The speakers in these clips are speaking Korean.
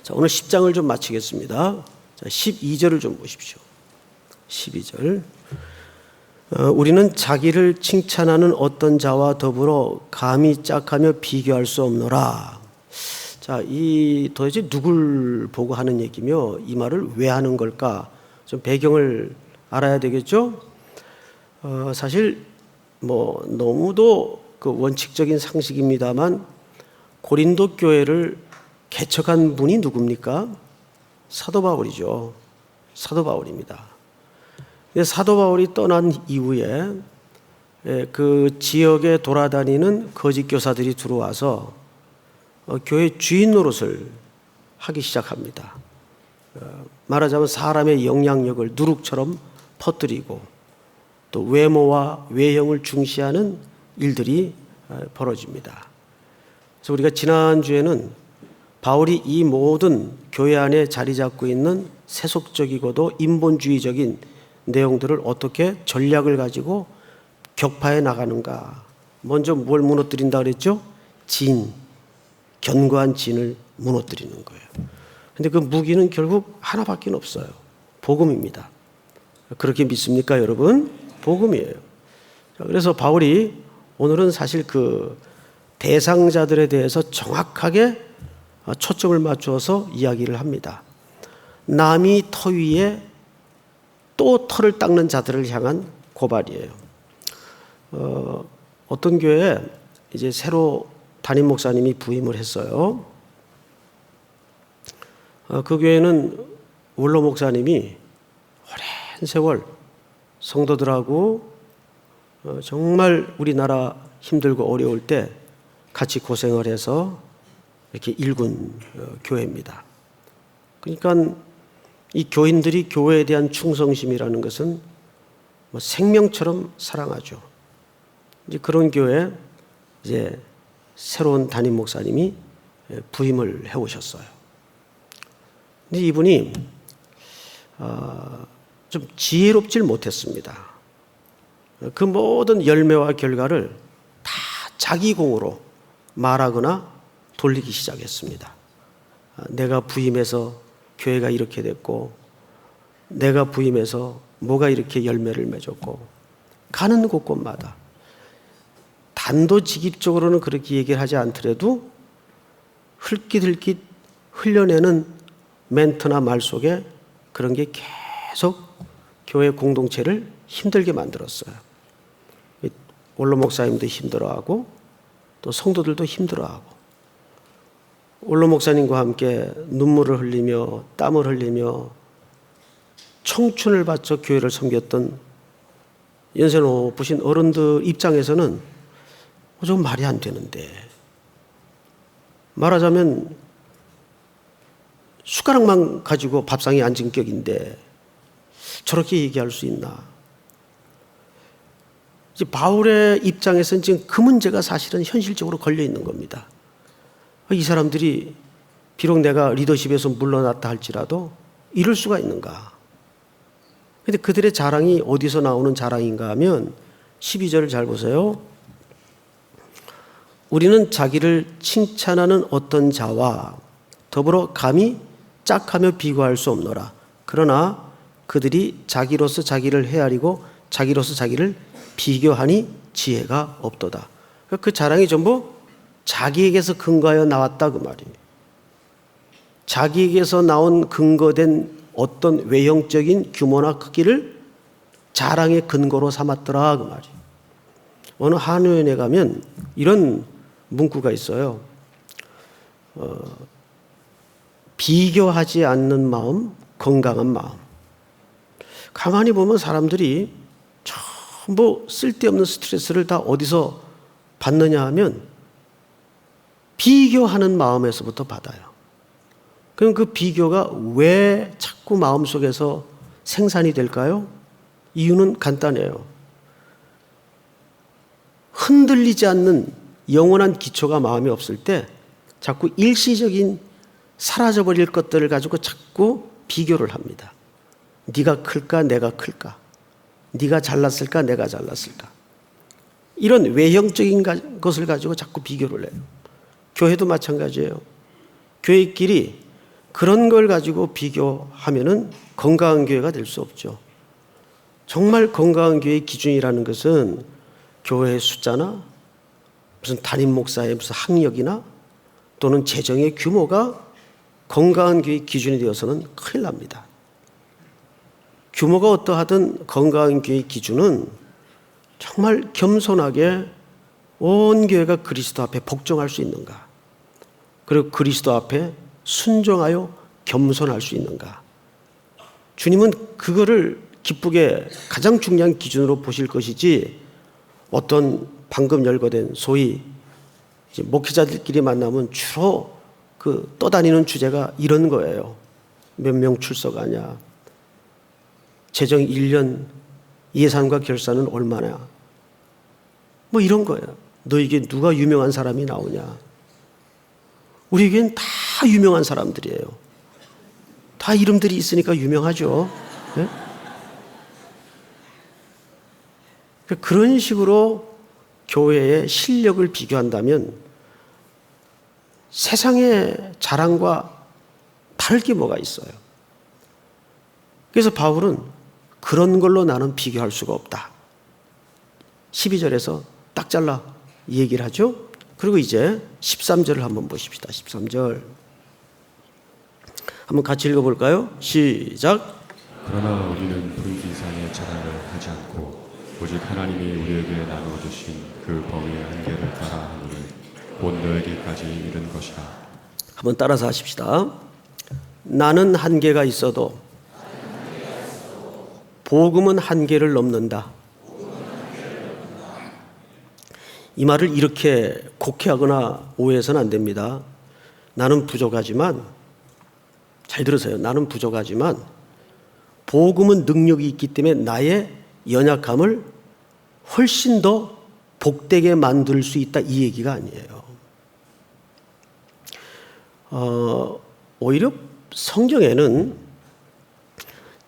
자, 오늘 10장을 좀 마치겠습니다. 자, 12절을 좀 보십시오. 12절. 우리는 자기를 칭찬하는 어떤 자와 더불어 감히 짝하며 비교할 수 없노라. 자, 이 도대체 누굴 보고 하는 얘기며 이 말을 왜 하는 걸까? 좀 배경을 알아야 되겠죠? 사실 뭐 너무도 그 원칙적인 상식입니다만 고린도 교회를 개척한 분이 누굽니까? 사도 바울이죠. 사도 바울입니다. 사도 바울이 떠난 이후에 그 지역에 돌아다니는 거짓 교사들이 들어와서 교회 주인 노릇을 하기 시작합니다. 말하자면 사람의 영향력을 누룩처럼 퍼뜨리고 또 외모와 외형을 중시하는 일들이 벌어집니다. 그래서 우리가 지난주에는 바울이 이 모든 교회 안에 자리 잡고 있는 세속적이고도 인본주의적인 내용들을 어떻게 전략을 가지고 격파해 나가는가. 먼저 뭘 무너뜨린다 그랬죠? 견고한 진을 무너뜨리는 거예요. 근데 그 무기는 결국 하나밖에 없어요. 복음입니다. 그렇게 믿습니까, 여러분? 복음이에요. 그래서 바울이 오늘은 사실 그 대상자들에 대해서 정확하게 초점을 맞추어서 이야기를 합니다. 남이 터 위에 또 털을 닦는 자들을 향한 고발이에요. 어떤 교회에 이제 새로 담임 목사님이 부임을 했어요. 그 교회는 원로 목사님이 오랜 세월 성도들하고 정말 우리나라 힘들고 어려울 때 같이 고생을 해서 이렇게 일군 교회입니다. 그러니까 이 교인들이 교회에 대한 충성심이라는 것은 뭐 생명처럼 사랑하죠. 이제 그런 교회에 이제 새로운 담임 목사님이 부임을 해오셨어요. 근데 이분이 좀 지혜롭질 못했습니다. 그 모든 열매와 결과를 다 자기 공으로 말하거나 돌리기 시작했습니다. 내가 부임해서 교회가 이렇게 됐고, 내가 부임해서 뭐가 이렇게 열매를 맺었고, 가는 곳곳마다 단도직입적으로는 그렇게 얘기를 하지 않더라도 흘깃흘깃 흘려내는 멘트나 말 속에 그런 게 계속 교회 공동체를 힘들게 만들었어요. 원로 목사님도 힘들어하고 또 성도들도 힘들어하고, 원로 목사님과 함께 눈물을 흘리며 땀을 흘리며 청춘을 바쳐 교회를 섬겼던 연세 높으신 어른들 입장에서는 좀 말이 안 되는데, 말하자면 숟가락만 가지고 밥상에 앉은 격인데 저렇게 얘기할 수 있나? 이제 바울의 입장에서는 지금 그 문제가 사실은 현실적으로 걸려 있는 겁니다. 이 사람들이 비록 내가 리더십에서 물러났다 할지라도 이럴 수가 있는가? 근데 그들의 자랑이 어디서 나오는 자랑인가 하면 12절을 잘 보세요. 우리는 자기를 칭찬하는 어떤 자와 더불어 감히 짝하며 비교할 수 없노라. 그러나 그들이 자기로서 자기를 헤아리고 자기로서 자기를 비교하니 지혜가 없도다. 그 자랑이 전부 자기에게서 근거하여 나왔다 그 말이에요. 자기에게서 나온 근거된 어떤 외형적인 규모나 크기를 자랑의 근거로 삼았더라 그 말이에요. 어느 한의원에 가면 이런 문구가 있어요. 비교하지 않는 마음, 건강한 마음. 가만히 보면 사람들이 전부 쓸데없는 스트레스를 다 어디서 받느냐 하면 비교하는 마음에서부터 받아요. 그럼 그 비교가 왜 자꾸 마음속에서 생산이 될까요? 이유는 간단해요. 흔들리지 않는 영원한 기초가 마음에 없을 때 자꾸 일시적인 사라져버릴 것들을 가지고 자꾸 비교를 합니다. 네가 클까 내가 클까? 네가 잘났을까 내가 잘났을까? 이런 외형적인 것을 가지고 자꾸 비교를 해요. 교회도 마찬가지예요. 교회끼리 그런 걸 가지고 비교하면은 건강한 교회가 될 수 없죠. 정말 건강한 교회의 기준이라는 것은 교회의 숫자나 무슨 담임 목사의 무슨 학력이나 또는 재정의 규모가 건강한 교회의 기준이 되어서는 큰일 납니다. 규모가 어떠하든 건강한 교회의 기준은 정말 겸손하게 온 교회가 그리스도 앞에 복종할 수 있는가, 그리고 그리스도 앞에 순종하여 겸손할 수 있는가. 주님은 그거를 기쁘게 가장 중요한 기준으로 보실 것이지, 어떤 방금 열거된 소위 이제 목회자들끼리 만나면 주로 그 떠다니는 주제가 이런 거예요. 몇 명 출석하냐, 재정 1년 예산과 결산은 얼마냐, 뭐 이런 거예요. 너에게 누가 유명한 사람이 나오냐. 우리에겐 다 유명한 사람들이에요. 다 이름들이 있으니까 유명하죠. 네? 그런 식으로 교회의 실력을 비교한다면 세상의 자랑과 다를 게 뭐가 있어요. 그래서 바울은 그런 걸로 나는 비교할 수가 없다. 12절에서 딱 잘라 얘기를 하죠. 그리고 이제 13절을 한번 보십시다. 13절 한번 같이 읽어볼까요? 시작. 그러나 우리는 불기상의 자랑을 하지 않고 오직 하나님이 우리에게 나누어주신 그 범위의 한계를 따라 하노니 곧 너에게까지 이른 것이라. 한번 따라서 하십시다. 나는 한계가 있어도 복음은 한계를 넘는다. 이 말을 이렇게 곡해하거나 오해해서는 안 됩니다. 나는 부족하지만, 잘 들으세요. 나는 부족하지만 복음은 능력이 있기 때문에 나의 연약함을 훨씬 더 복되게 만들 수 있다, 이 얘기가 아니에요. 오히려 성경에는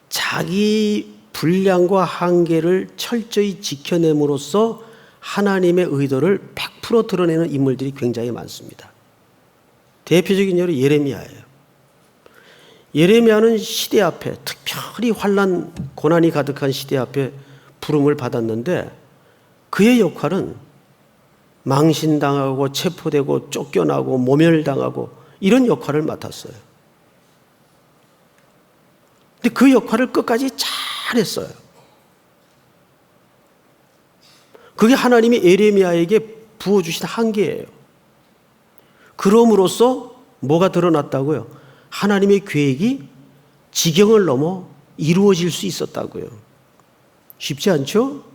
자기 분량과 한계를 철저히 지켜냄으로써 하나님의 의도를 100% 드러내는 인물들이 굉장히 많습니다. 대표적인 예로 예레미야예요. 예레미야는 시대 앞에, 특별히 환난 고난이 가득한 시대 앞에 부름을 받았는데 그의 역할은 망신당하고 체포되고 쫓겨나고 모멸당하고 이런 역할을 맡았어요. 근데 그 역할을 끝까지 잘했어요. 그게 하나님이 예레미야에게 부어주신 한계예요. 그럼으로써 뭐가 드러났다고요? 하나님의 계획이 지경을 넘어 이루어질 수 있었다고요. 쉽지 않죠?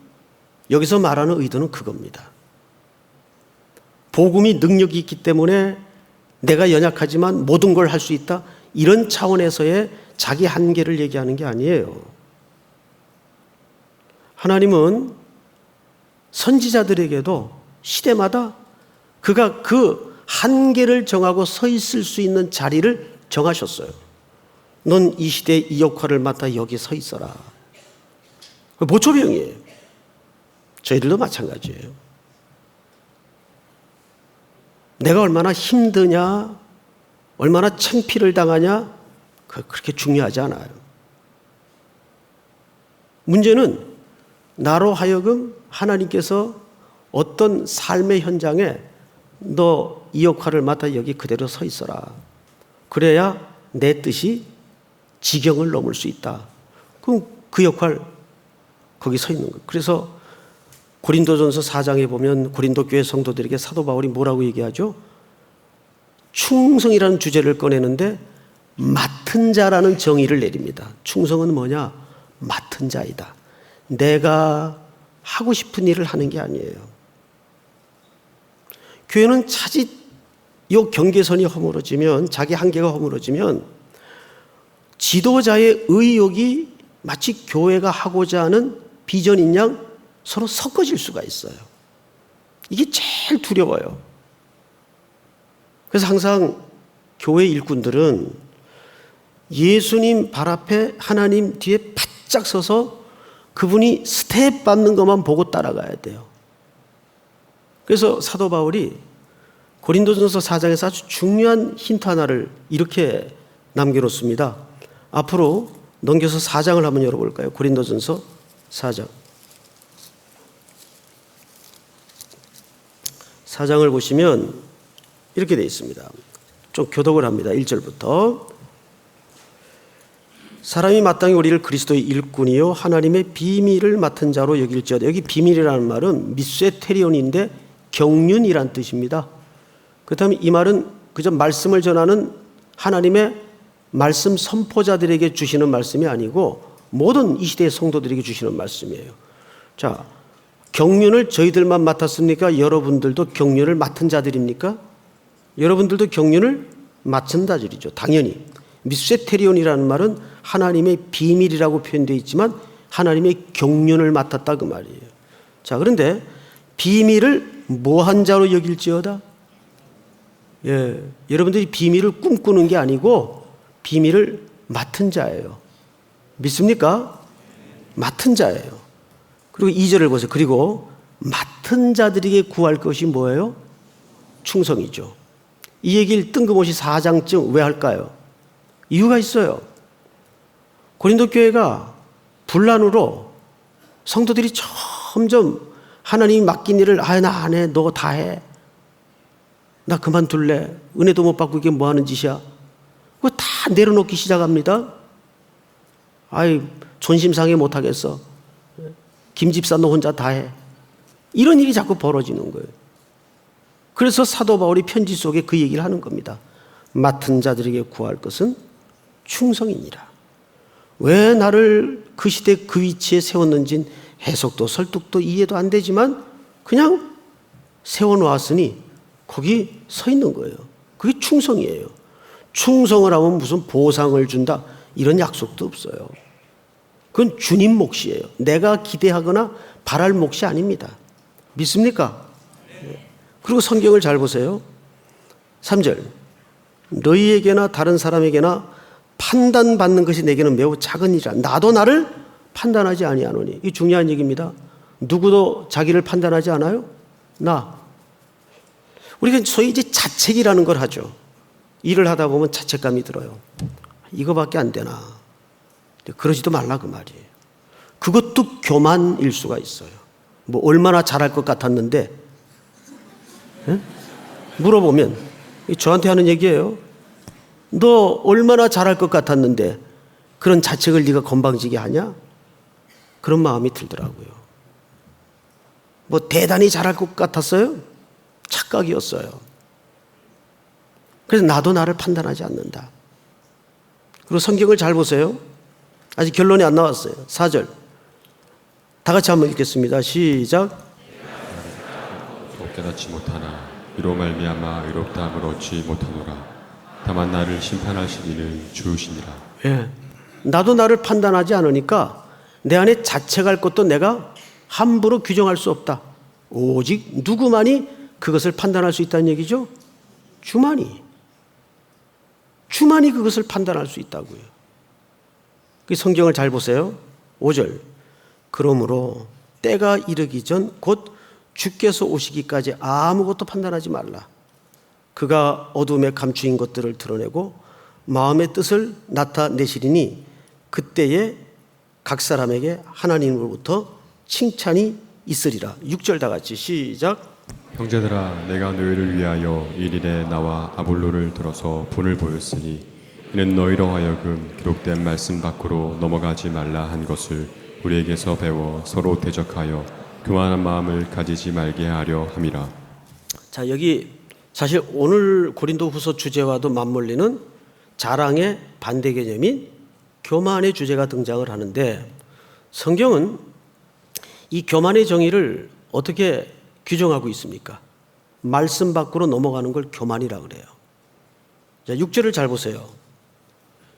여기서 말하는 의도는 그겁니다. 복음이 능력이 있기 때문에 내가 연약하지만 모든 걸 할 수 있다, 이런 차원에서의 자기 한계를 얘기하는 게 아니에요. 하나님은 선지자들에게도 시대마다 그가 그 한계를 정하고 서 있을 수 있는 자리를 정하셨어요. 넌 이 시대에 이 역할을 맡아 여기 서 있어라. 모초병이에요. 저희들도 마찬가지예요. 내가 얼마나 힘드냐, 얼마나 창피를 당하냐, 그렇게 중요하지 않아요. 문제는 나로 하여금 하나님께서 어떤 삶의 현장에 너 이 역할을 맡아 여기 그대로 서 있어라. 그래야 내 뜻이 지경을 넘을 수 있다. 그럼 그 역할 거기 서 있는 거예요. 그래서 고린도전서 4장에 보면 고린도 교회 성도들에게 사도 바울이 뭐라고 얘기하죠? 충성이라는 주제를 꺼내는데 맡은 자라는 정의를 내립니다. 충성은 뭐냐? 맡은 자이다. 내가 하고 싶은 일을 하는 게 아니에요. 교회는 차지 이 경계선이 허물어지면, 자기 한계가 허물어지면 지도자의 의욕이 마치 교회가 하고자 하는 비전인 양 서로 섞어질 수가 있어요. 이게 제일 두려워요. 그래서 항상 교회 일꾼들은 예수님 발 앞에 하나님 뒤에 바짝 서서 그분이 스텝 밟는 것만 보고 따라가야 돼요. 그래서 사도 바울이 고린도전서 4장에서 아주 중요한 힌트 하나를 이렇게 남겨놓습니다. 앞으로 넘겨서 4장을 한번 열어볼까요? 고린도전서 4장. 4장을 보시면 이렇게 되어 있습니다. 좀 교독을 합니다. 1절부터. 사람이 마땅히 우리를 그리스도의 일꾼이요 하나님의 비밀을 맡은 자로 여길지어다. 여기 비밀이라는 말은 미세테리온인데 경륜이란 뜻입니다. 그렇다면 이 말은 그저 말씀을 전하는 하나님의 말씀 선포자들에게 주시는 말씀이 아니고 모든 이 시대의 성도들에게 주시는 말씀이에요. 자, 경륜을 저희들만 맡았습니까? 여러분들도 경륜을 맡은 자들입니까? 여러분들도 경륜을 맡은 자들이죠. 당연히. 미세테리온이라는 말은 하나님의 비밀이라고 표현되어 있지만 하나님의 경륜을 맡았다 그 말이에요. 자, 그런데 비밀을 뭐한 자로 여길지어다? 예, 여러분들이 비밀을 꿈꾸는 게 아니고 비밀을 맡은 자예요. 믿습니까? 맡은 자예요. 그리고 2절을 보세요. 그리고 맡은 자들에게 구할 것이 뭐예요? 충성이죠. 이 얘기를 뜬금없이 4장쯤 왜 할까요? 이유가 있어요. 고린도 교회가 분란으로 성도들이 점점 하나님이 맡긴 일을 나 안 해, 너 다 해. 나 그만둘래. 은혜도 못 받고 이게 뭐 하는 짓이야. 그거 다 내려놓기 시작합니다. 존심 상해 못 하겠어. 김 집사 너 혼자 다 해. 이런 일이 자꾸 벌어지는 거예요. 그래서 사도 바울이 편지 속에 그 얘기를 하는 겁니다. 맡은 자들에게 구할 것은 충성이니라. 왜 나를 그 시대 그 위치에 세웠는진 해석도 설득도 이해도 안 되지만 그냥 세워놓았으니 거기 서 있는 거예요. 그게 충성이에요. 충성을 하면 무슨 보상을 준다 이런 약속도 없어요. 그건 주님 몫이에요. 내가 기대하거나 바랄 몫이 아닙니다. 믿습니까? 그리고 성경을 잘 보세요. 3절. 너희에게나 다른 사람에게나 판단받는 것이 내게는 매우 작은 일이라. 나도 나를 판단하지 아니하노니. 이 중요한 얘기입니다. 누구도 자기를 판단하지 않아요? 나. 우리가 소위 이제 자책이라는 걸 하죠. 일을 하다 보면 자책감이 들어요. 이거밖에 안 되나. 그러지도 말라 그 말이에요. 그것도 교만일 수가 있어요. 뭐 얼마나 잘할 것 같았는데 물어보면 저한테 하는 얘기예요. 너 얼마나 잘할 것 같았는데 그런 자책을 네가 건방지게 하냐? 그런 마음이 들더라고요. 뭐 대단히 잘할 것 같았어요? 착각이었어요. 그래서 나도 나를 판단하지 않는다. 그리고 성경을 잘 보세요. 아직 결론이 안 나왔어요. 4절. 다 같이 한번 읽겠습니다. 시작. 또 깨닫지 못하나 이로 말미암아 의롭다함을 얻지 못하노라. 다만 나를 심판하실 이는 주시니라. 예. 나도 나를 판단하지 않으니까 내 안에 자책할 것도 내가 함부로 규정할 수 없다. 오직 누구만이 그것을 판단할 수 있다는 얘기죠? 주만이. 주만이 그것을 판단할 수 있다고요. 그 성경을 잘 보세요. 5절. 그러므로 때가 이르기 전 곧 주께서 오시기까지 아무것도 판단하지 말라. 그가 어둠에 감추인 것들을 드러내고 마음의 뜻을 나타내시리니 그때에 각 사람에게 하나님으로부터 칭찬이 있으리라. 6절 다 같이 시작. 형제들아 내가 너희를 위하여 이 일에 나와 아볼로를 들어서 본을 보였으니 이는 너희로 하여금 기록된 말씀 밖으로 넘어가지 말라 한 것을 우리에게서 배워 서로 대적하여 교만한 마음을 가지지 말게 하려 함이라. 자, 여기 사실 오늘 고린도후서 주제와도 맞물리는 자랑의 반대 개념인 교만의 주제가 등장을 하는데 성경은 이 교만의 정의를 어떻게 규정하고 있습니까? 말씀 밖으로 넘어가는 걸 교만이라 그래요. 자, 6절을 잘 보세요.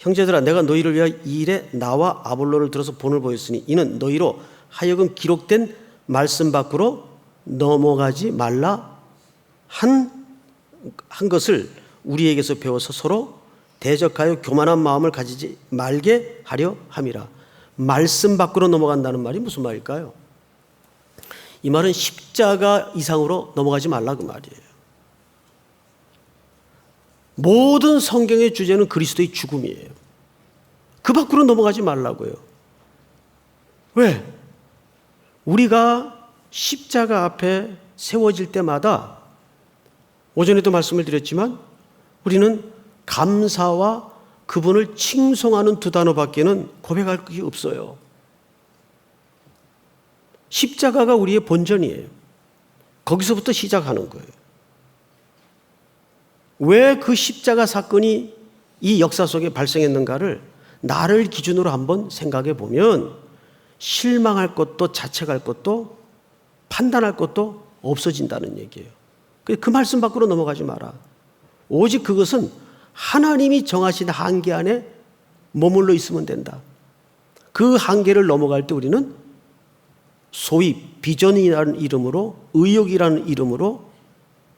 형제들아 내가 너희를 위하여 이 일에 나와 아볼로를 들어서 본을 보였으니 이는 너희로 하여금 기록된 말씀 밖으로 넘어가지 말라 한 것을 우리에게서 배워서 서로 대적하여 교만한 마음을 가지지 말게 하려 함이라. 말씀 밖으로 넘어간다는 말이 무슨 말일까요? 이 말은 십자가 이상으로 넘어가지 말라 그 말이에요. 모든 성경의 주제는 그리스도의 죽음이에요. 그 밖으로 넘어가지 말라고요. 왜? 우리가 십자가 앞에 세워질 때마다 오전에도 말씀을 드렸지만 우리는 감사와 그분을 칭송하는 두 단어밖에는 고백할 게 없어요. 십자가가 우리의 본전이에요. 거기서부터 시작하는 거예요. 왜 그 십자가 사건이 이 역사 속에 발생했는가를 나를 기준으로 한번 생각해 보면 실망할 것도 자책할 것도 판단할 것도 없어진다는 얘기예요. 그 말씀 밖으로 넘어가지 마라. 오직 그것은 하나님이 정하신 한계 안에 머물러 있으면 된다. 그 한계를 넘어갈 때 우리는 소위 비전이라는 이름으로, 의욕이라는 이름으로,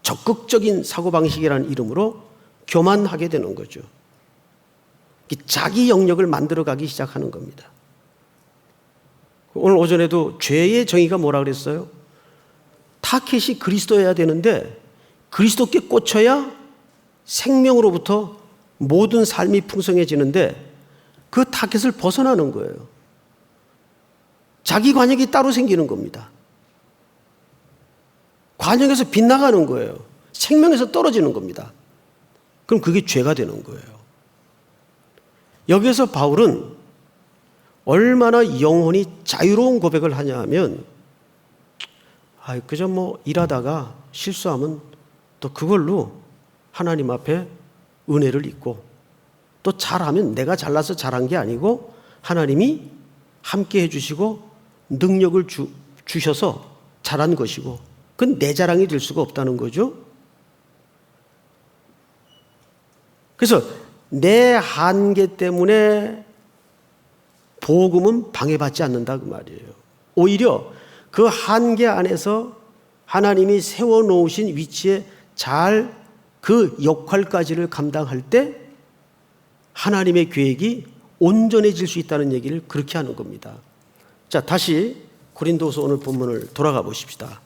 적극적인 사고방식이라는 이름으로 교만하게 되는 거죠. 자기 영역을 만들어가기 시작하는 겁니다. 오늘 오전에도 죄의 정의가 뭐라 그랬어요? 타켓이 그리스도여야 되는데 그리스도께 꽂혀야 생명으로부터 모든 삶이 풍성해지는데 그 타켓을 벗어나는 거예요. 자기 관역이 따로 생기는 겁니다. 관역에서 빗나가는 거예요. 생명에서 떨어지는 겁니다. 그럼 그게 죄가 되는 거예요. 여기서 바울은 얼마나 영혼이 자유로운 고백을 하냐 하면 그저 일하다가 실수하면 또 그걸로 하나님 앞에 은혜를 입고 또 잘하면 내가 잘나서 잘한 게 아니고 하나님이 함께 해주시고 능력을 주셔서 잘한 것이고 그건 내 자랑이 될 수가 없다는 거죠. 그래서 내 한계 때문에 복음은 방해받지 않는다 그 말이에요. 오히려 그 한계 안에서 하나님이 세워놓으신 위치에 잘 그 역할까지를 감당할 때 하나님의 계획이 온전해질 수 있다는 얘기를 그렇게 하는 겁니다. 자, 다시 고린도서 오늘 본문을 돌아가 보십시다.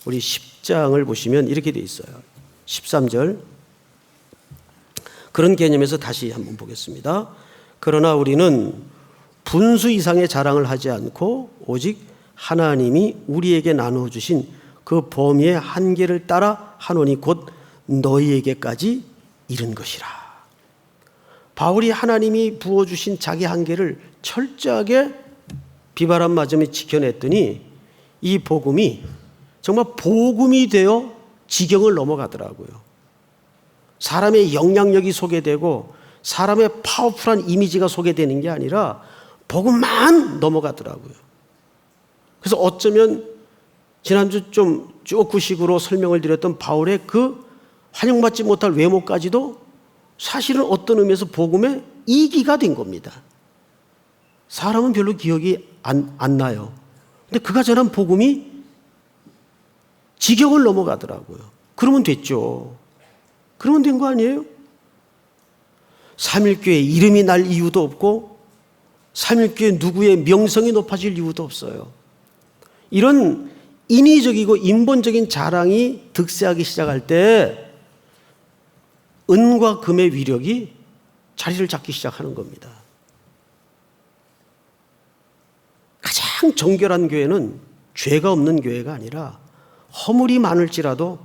우리 10장을 보시면 이렇게 되어 있어요. 13절. 그런 개념에서 다시 한번 보겠습니다. 그러나 우리는 분수 이상의 자랑을 하지 않고 오직 하나님이 우리에게 나누어 주신 그 범위의 한계를 따라 하노니 곧 너희에게까지 이른 것이라. 바울이 하나님이 부어주신 자기 한계를 철저하게 비바람 맞으며 지켜냈더니 이 복음이 정말 복음이 되어 지경을 넘어가더라고요. 사람의 영향력이 소개되고 사람의 파워풀한 이미지가 소개되는 게 아니라 복음만 넘어가더라고요. 그래서 어쩌면 지난주 좀 쭉 구식으로 설명을 드렸던 바울의 그 환영받지 못할 외모까지도 사실은 어떤 의미에서 복음의 이기가 된 겁니다. 사람은 별로 기억이 안 나요. 근데 그가 전한 복음이 지경을 넘어가더라고요. 그러면 됐죠. 그러면 된 거 아니에요? 삼일교회 이름이 날 이유도 없고 삼일교회 누구의 명성이 높아질 이유도 없어요. 이런 인위적이고 인본적인 자랑이 득세하기 시작할 때 은과 금의 위력이 자리를 잡기 시작하는 겁니다. 가장 정결한 교회는 죄가 없는 교회가 아니라 허물이 많을지라도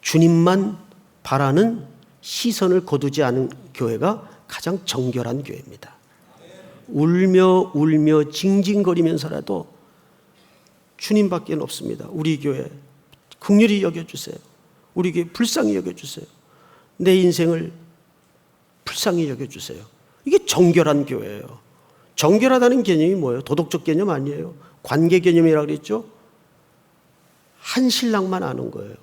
주님만 바라는 시선을 거두지 않은 교회가 가장 정결한 교회입니다. 울며 징징거리면서라도 주님밖에 없습니다. 우리 교회 긍휼히 여겨주세요. 우리 교회 불쌍히 여겨주세요. 내 인생을 불쌍히 여겨주세요. 이게 정결한 교회예요. 정결하다는 개념이 뭐예요? 도덕적 개념 아니에요. 관계 개념이라고 그랬죠. 한 신랑만 아는 거예요.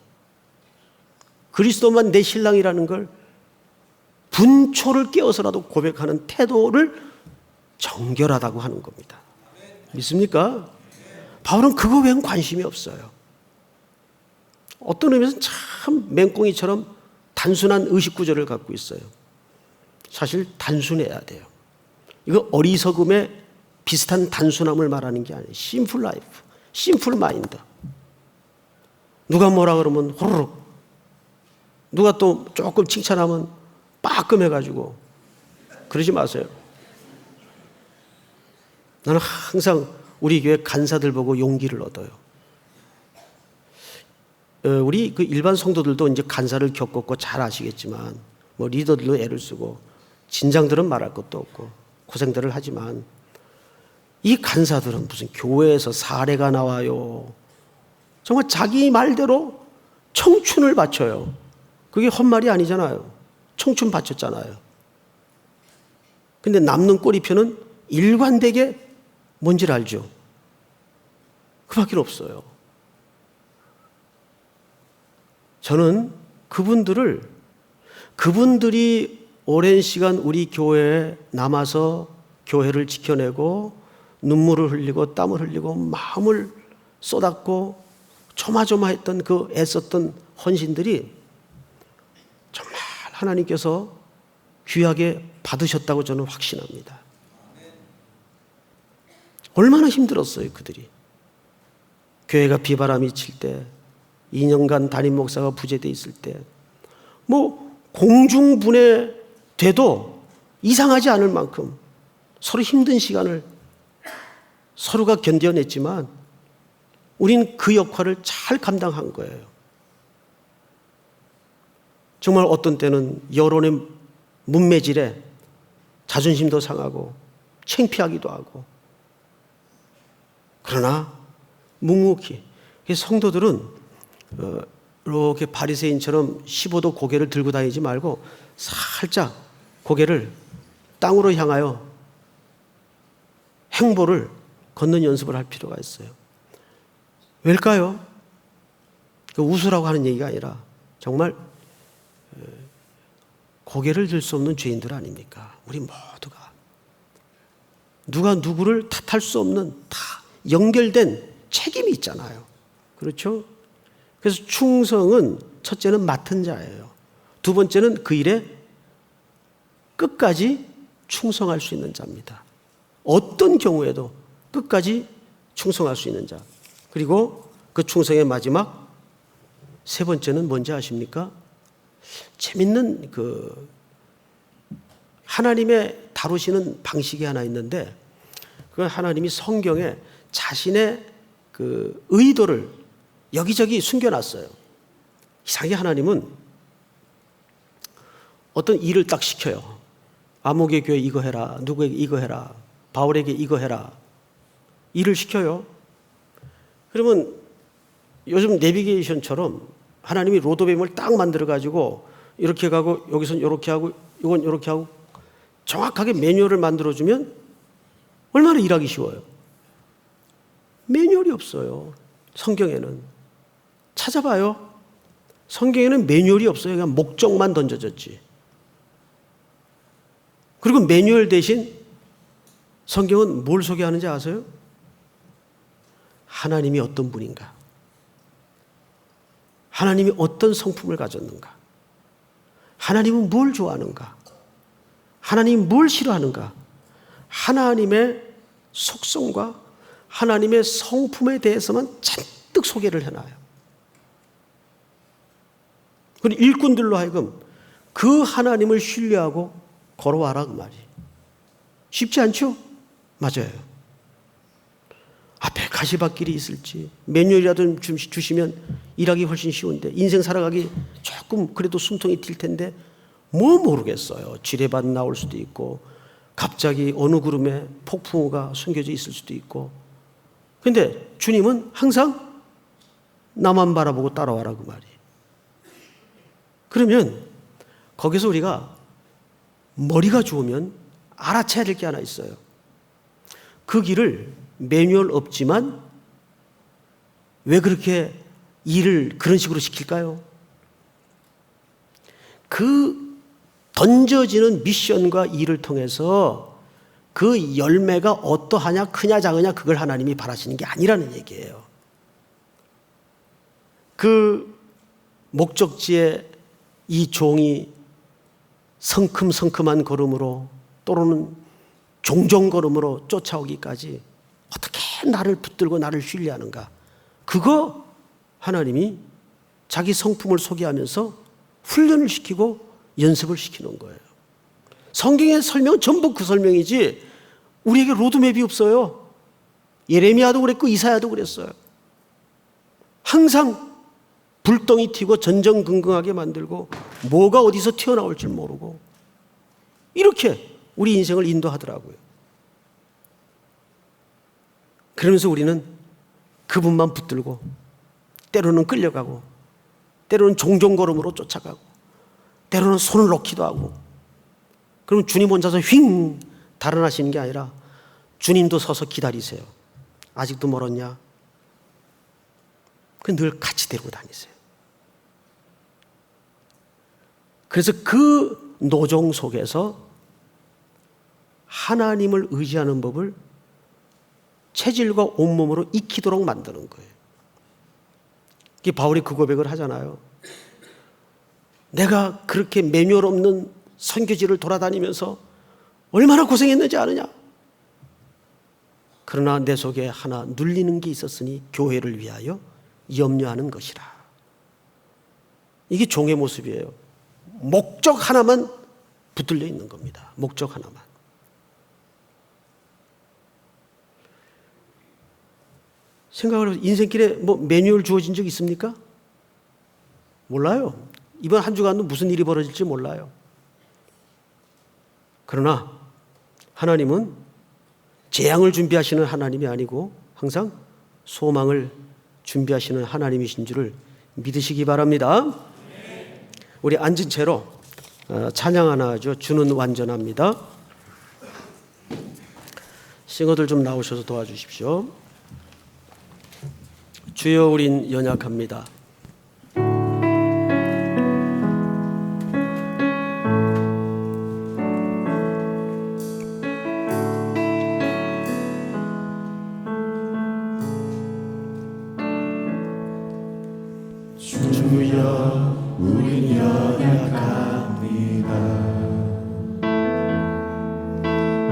그리스도만 내 신랑이라는 걸 분초를 깨어서라도 고백하는 태도를 정결하다고 하는 겁니다. 믿습니까? 바울은 그거 외엔 관심이 없어요. 어떤 의미에서는 참 맹꽁이처럼 단순한 의식구조를 갖고 있어요. 사실 단순해야 돼요. 이거 어리석음의 비슷한 단순함을 말하는 게 아니에요. 심플 라이프, 심플 마인드. 누가 뭐라 그러면 호로록, 누가 또 조금 칭찬하면 빠끔해가지고 그러지 마세요. 나는 항상 우리 교회 간사들 보고 용기를 얻어요. 우리 그 일반 성도들도 이제 간사를 겪었고 잘 아시겠지만, 뭐 리더들도 애를 쓰고 진장들은 말할 것도 없고 고생들을 하지만, 이 간사들은 무슨 교회에서 사례가 나와요. 정말 자기 말대로 청춘을 바쳐요. 그게 헛말이 아니잖아요. 청춘 바쳤잖아요. 근데 남는 꼬리표는 일관되게 뭔지를 알죠? 그밖에 없어요. 저는 그분들이 오랜 시간 우리 교회에 남아서 교회를 지켜내고 눈물을 흘리고 땀을 흘리고 마음을 쏟았고 조마조마했던 그 애썼던 헌신들이 정말 하나님께서 귀하게 받으셨다고 저는 확신합니다. 얼마나 힘들었어요, 그들이. 교회가 비바람이 칠 때, 2년간 담임 목사가 부재돼 있을 때, 뭐 공중분해 돼도 이상하지 않을 만큼 서로 힘든 시간을 서로가 견뎌냈지만 우린 그 역할을 잘 감당한 거예요. 정말 어떤 때는 여론의 문매질에 자존심도 상하고 창피하기도 하고, 그러나 묵묵히 성도들은 이렇게 바리새인처럼 15도 고개를 들고 다니지 말고 살짝 고개를 땅으로 향하여 행보를 걷는 연습을 할 필요가 있어요. 왜일까요? 웃으라고 하는 얘기가 아니라 정말 고개를 들 수 없는 죄인들 아닙니까? 우리 모두가. 누가 누구를 탓할 수 없는 다 연결된 책임이 있잖아요. 그렇죠? 그래서 충성은 첫째는 맡은 자예요. 두 번째는 그 일에 끝까지 충성할 수 있는 자입니다. 어떤 경우에도 끝까지 충성할 수 있는 자. 그리고 그 충성의 마지막 세 번째는 뭔지 아십니까? 재밌는 하나님의 다루시는 방식이 하나 있는데, 그건 하나님이 성경에 자신의 그 의도를 여기저기 숨겨놨어요. 이상하게 하나님은 어떤 일을 딱 시켜요. 아목의 교회 이거 해라, 누구에게 이거 해라, 바울에게 이거 해라, 일을 시켜요. 그러면 요즘 내비게이션처럼 하나님이 로드맵을 딱 만들어가지고 이렇게 가고 여기선 이렇게 하고 이건 이렇게 하고 정확하게 매뉴얼을 만들어주면 얼마나 일하기 쉬워요. 매뉴얼이 없어요. 성경에는. 찾아봐요. 성경에는 매뉴얼이 없어요. 그냥 목적만 던져졌지. 그리고 매뉴얼 대신 성경은 뭘 소개하는지 아세요? 하나님이 어떤 분인가? 하나님이 어떤 성품을 가졌는가? 하나님은 뭘 좋아하는가? 하나님이 뭘 싫어하는가? 하나님의 속성과 하나님의 성품에 대해서만 잔뜩 소개를 해놔요. 그리고 일꾼들로 하여금 그 하나님을 신뢰하고 걸어와라 그 말이. 쉽지 않죠? 맞아요. 앞에 가시밭길이 있을지 매뉴얼이라도 주시면 일하기 훨씬 쉬운데, 인생 살아가기 조금 그래도 숨통이 튈 텐데 뭐 모르겠어요. 지뢰밭 나올 수도 있고 갑자기 어느 구름에 폭풍우가 숨겨져 있을 수도 있고. 근데 주님은 항상 나만 바라보고 따라와라 그 말이. 그러면 거기서 우리가 머리가 좋으면 알아채야 될 게 하나 있어요. 그 길을 매뉴얼 없지만 왜 그렇게 일을 그런 식으로 시킬까요? 그 던져지는 미션과 일을 통해서 그 열매가 어떠하냐, 크냐 작으냐, 그걸 하나님이 바라시는 게 아니라는 얘기예요. 그 목적지에 이 종이 성큼성큼한 걸음으로 또는 종종걸음으로 쫓아오기까지 어떻게 나를 붙들고 나를 신뢰하는가? 그거 하나님이 자기 성품을 소개하면서 훈련을 시키고 연습을 시키는 거예요. 성경의 설명은 전부 그 설명이지 우리에게 로드맵이 없어요. 예레미야도 그랬고 이사야도 그랬어요. 항상 불덩이 튀고 전전긍긍하게 만들고 뭐가 어디서 튀어나올 줄 모르고 이렇게 우리 인생을 인도하더라고요. 그러면서 우리는 그분만 붙들고 때로는 끌려가고 때로는 종종걸음으로 쫓아가고 때로는 손을 놓기도 하고 그러면 주님 혼자서 휙 달아나시는 게 아니라 주님도 서서 기다리세요. 아직도 멀었냐? 늘 같이 데리고 다니세요. 그래서 그 노정 속에서 하나님을 의지하는 법을 체질과 온몸으로 익히도록 만드는 거예요. 바울이 그 고백을 하잖아요. 내가 그렇게 매뉴얼 없는 선교지를 돌아다니면서 얼마나 고생했는지 아느냐? 그러나 내 속에 하나 눌리는 게 있었으니 교회를 위하여 염려하는 것이라. 이게 종의 모습이에요. 목적 하나만 붙들려 있는 겁니다. 목적 하나만. 생각을 해보세요. 인생길에 매뉴얼 주어진 적 있습니까? 몰라요. 이번 한 주간도 무슨 일이 벌어질지 몰라요. 그러나 하나님은 재앙을 준비하시는 하나님이 아니고 항상 소망을 준비하시는 하나님이신 줄을 믿으시기 바랍니다. 우리 앉은 채로 찬양 하나 하죠. 주는 완전합니다. 싱어들 좀 나오셔서 도와주십시오. 주여 우린 연약합니다. 주여 우린 연약합니다.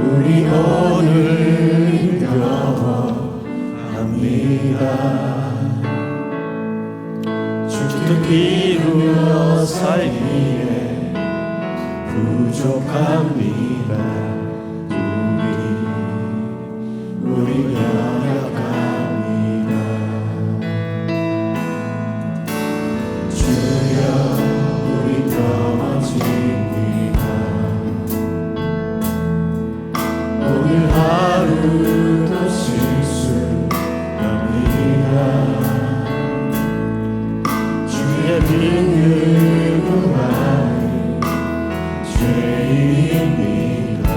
우리 오늘 힘겨워합니다. 주 뜻 이루어 살기에 부족합니다. 우리 연약합니다. 주여 우리 넘어집니다. 오늘 하루도 실수합니다. 주의 믿는 우리 죄인입니다.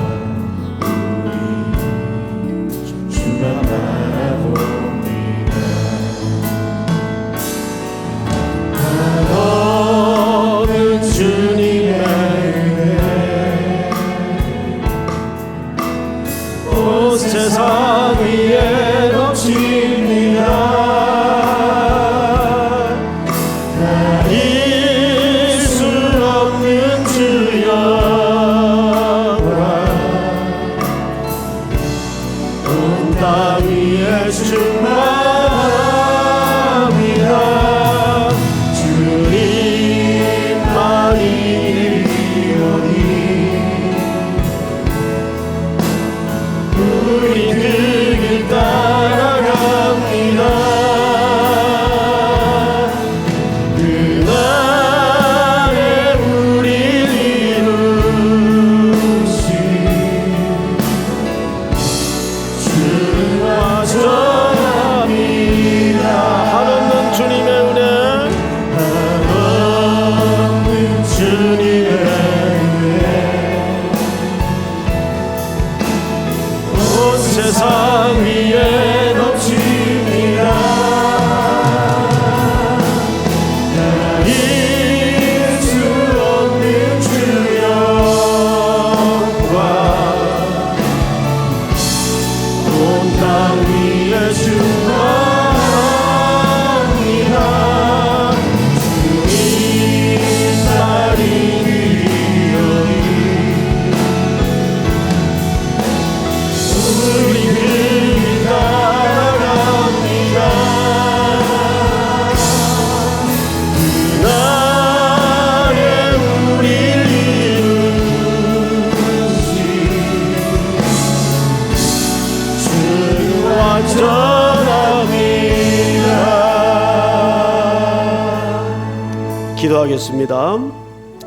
기도하겠습니다.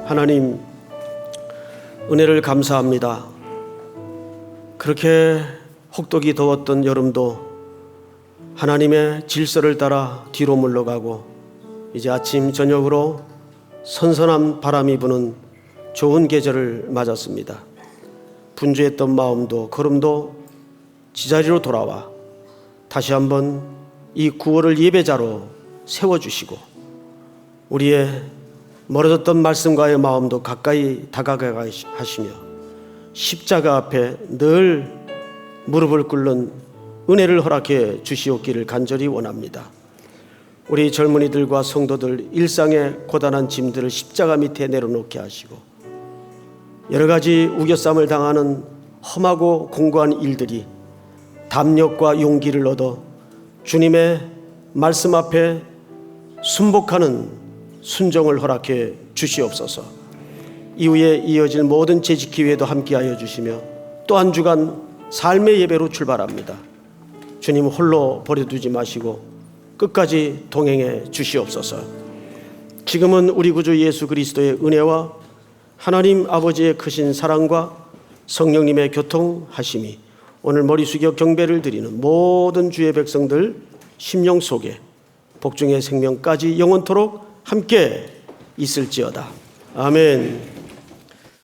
하나님, 은혜를 감사합니다. 그렇게 혹독히 더웠던 여름도 하나님의 질서를 따라 뒤로 물러가고 이제 아침 저녁으로 선선한 바람이 부는 좋은 계절을 맞았습니다. 분주했던 마음도 걸음도 지자리로 돌아와 다시 한번 이 구원을 예배자로 세워주시고 우리의 멀어졌던 말씀과의 마음도 가까이 다가가게 하시며 십자가 앞에 늘 무릎을 꿇는 은혜를 허락해 주시옵기를 간절히 원합니다. 우리 젊은이들과 성도들 일상의 고단한 짐들을 십자가 밑에 내려놓게 하시고 여러 가지 우겨쌈을 당하는 험하고 공고한 일들이 담력과 용기를 얻어 주님의 말씀 앞에 순복하는 순종을 허락해 주시옵소서. 이후에 이어질 모든 재직기회도 함께하여 주시며 또 한 주간 삶의 예배로 출발합니다. 주님 홀로 버려두지 마시고 끝까지 동행해 주시옵소서. 지금은 우리 구주 예수 그리스도의 은혜와 하나님 아버지의 크신 사랑과 성령님의 교통하심이 오늘 머리 숙여 경배를 드리는 모든 주의 백성들 심령 속에 복중의 생명까지 영원토록 함께 있을지어다. 아멘.